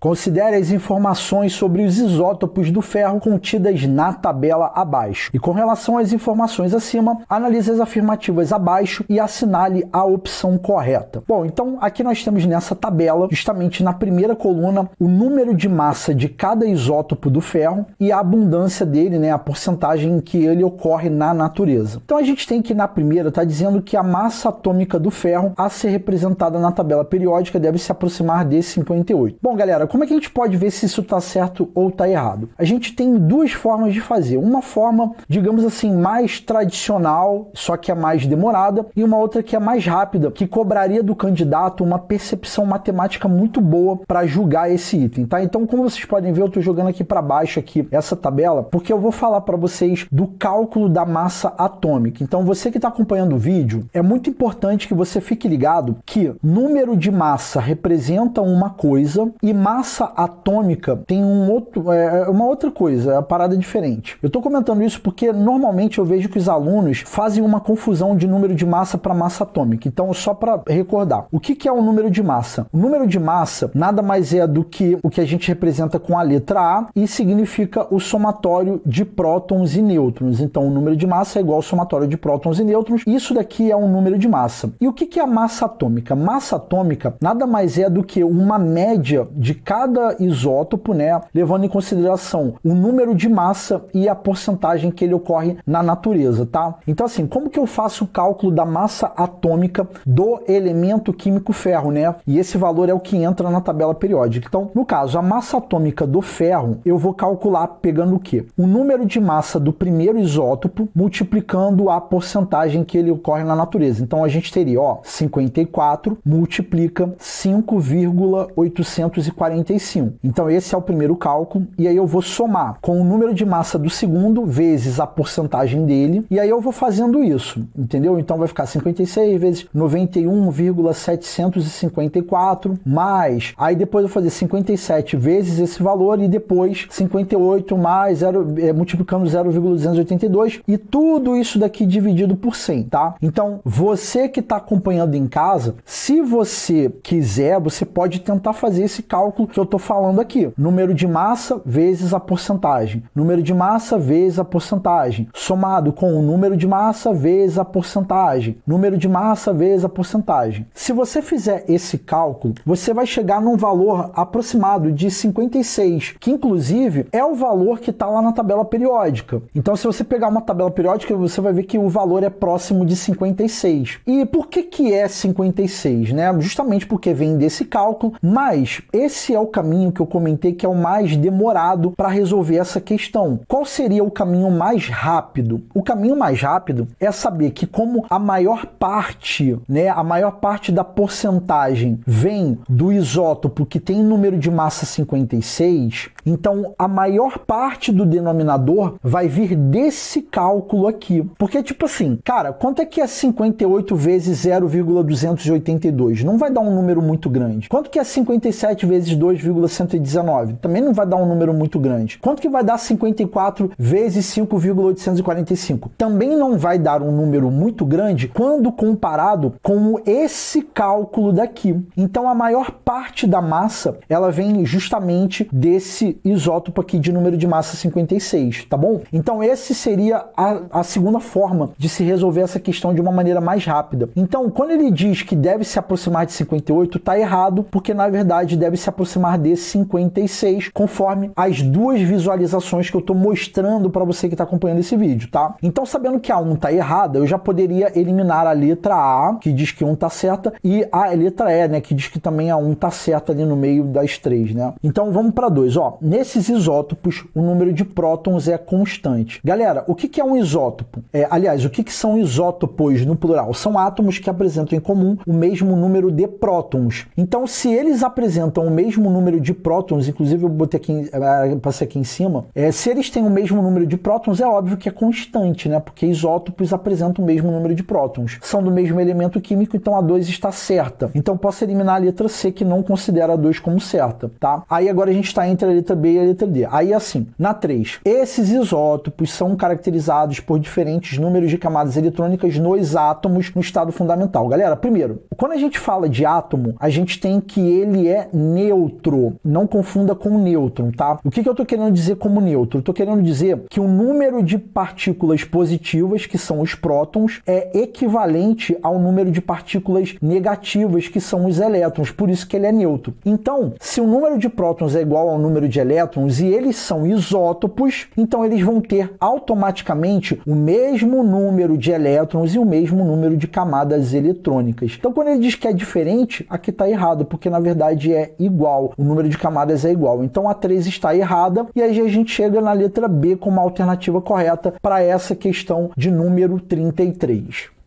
Considere as informações sobre os isótopos do ferro contidas na tabela abaixo. E com relação às informações acima, analise as afirmativas abaixo e assinale a opção correta. Bom, então aqui nós temos nessa tabela, justamente na primeira coluna, o número de massa de cada isótopo do ferro e a abundância dele, né, a porcentagem em que ele ocorre na natureza. Então a gente tem que na primeira está dizendo que a massa atômica do ferro a ser representada na tabela periódica deve se aproximar de 58. Bom, galera, como é que a gente pode ver se isso está certo ou está errado? A gente tem duas formas de fazer. Uma forma, digamos assim, mais tradicional, só que é mais demorada, e uma outra que é mais rápida, que cobraria do candidato uma percepção matemática muito boa para julgar esse item, tá? Então, como vocês podem ver, eu estou jogando aqui para baixo aqui essa tabela, porque eu vou falar para vocês do cálculo da massa atômica. Então, você que está acompanhando o vídeo, é muito importante que você fique ligado que número de massa representa uma coisa e massa atômica tem uma outra coisa, é uma parada diferente. Eu estou comentando isso porque normalmente eu vejo que os alunos fazem uma confusão de número de massa para massa atômica. Então, só para recordar, o que é o número de massa? O número de massa nada mais é do que o que a gente representa com a letra A e significa o somatório de prótons e nêutrons. Então, o número de massa é igual ao somatório de prótons e nêutrons. Isso daqui é um número de massa. E o que é a massa atômica? Massa atômica nada mais é do que uma média de cada isótopo, né, levando em consideração o número de massa e a porcentagem que ele ocorre na natureza, tá? Então, assim, como que eu faço o cálculo da massa atômica do elemento químico ferro, né? E esse valor é o que entra na tabela periódica. Então, no caso, a massa atômica do ferro, eu vou calcular pegando o quê? O número de massa do primeiro isótopo multiplicando a porcentagem que ele ocorre na natureza. Então, a gente teria, ó, 54 multiplica 5,845. Então esse é o primeiro cálculo, e aí eu vou somar com o número de massa do segundo vezes a porcentagem dele, e aí eu vou fazendo isso, entendeu? Então vai ficar 56 vezes 91,754 mais, aí depois eu vou fazer 57 vezes esse valor e depois 58 mais multiplicando 0,282 e tudo isso daqui dividido por 100, tá? Então você que está acompanhando em casa, se você quiser, você pode tentar fazer esse cálculo que eu estou falando aqui. Número de massa vezes a porcentagem. Número de massa vezes a porcentagem. Somado com o número de massa vezes a porcentagem. Número de massa vezes a porcentagem. Se você fizer esse cálculo, você vai chegar num valor aproximado de 56, que inclusive é o valor que está lá na tabela periódica. Então, se você pegar uma tabela periódica, você vai ver que o valor é próximo de 56. E por que é 56, né? Justamente porque vem desse cálculo, mas esse é o caminho que eu comentei que é o mais demorado para resolver essa questão. Qual seria o caminho mais rápido? O caminho mais rápido é saber que como a maior parte, né, a maior parte da porcentagem vem do isótopo que tem número de massa 56, então a maior parte do denominador vai vir desse cálculo aqui. Porque tipo assim, cara, quanto é que é 58 vezes 0,282? Não vai dar um número muito grande. Quanto que é 57 vezes 2,119? Também não vai dar um número muito grande. Quanto que vai dar 54 vezes 5,845? Também não vai dar um número muito grande quando comparado com esse cálculo daqui. Então a maior parte da massa, ela vem justamente desse isótopo aqui de número de massa 56, tá bom? Então esse seria a segunda forma de se resolver essa questão de uma maneira mais rápida. Então, quando ele diz que deve se aproximar de 58, tá errado, porque na verdade deve se aproximar de 56, conforme as duas visualizações que eu estou mostrando para você que está acompanhando esse vídeo, tá? Então, sabendo que a 1 está errada, eu já poderia eliminar a letra A, que diz que 1 está certa, e a letra E, né, que diz que também a 1 está certa ali no meio das três, né? Então, vamos para 2, ó. Nesses isótopos, o número de prótons é constante. Galera, o que é um isótopo? Aliás, o que são isótopos no plural? São átomos que apresentam em comum o mesmo número de prótons. Então, se eles apresentam o mesmo número de prótons, inclusive eu botei aqui, passei aqui em cima, se eles têm o mesmo número de prótons, é óbvio que é constante, né? Porque isótopos apresentam o mesmo número de prótons. São do mesmo elemento químico, então a 2 está certa. Então, posso eliminar a letra C, que não considera a 2 como certa, tá? Aí agora a gente está entre a letra B e a letra D. Aí assim, na 3, esses isótopos são caracterizados por diferentes números de camadas eletrônicas nos átomos no estado fundamental. Galera, primeiro, quando a gente fala de átomo, a gente tem que ele é neutro. neutro. Não confunda com nêutron, tá? O que eu tô querendo dizer como neutro? Eu tô querendo dizer que o número de partículas positivas, que são os prótons, é equivalente ao número de partículas negativas, que são os elétrons, por isso que ele é neutro. Então, se o número de prótons é igual ao número de elétrons e eles são isótopos, então eles vão ter automaticamente o mesmo número de elétrons e o mesmo número de camadas eletrônicas. Então, quando ele diz que é diferente, aqui está errado, porque na verdade é igual, o número de camadas é igual. Então, a 3 está errada e aí a gente chega na letra B como a alternativa correta para essa questão de número 33.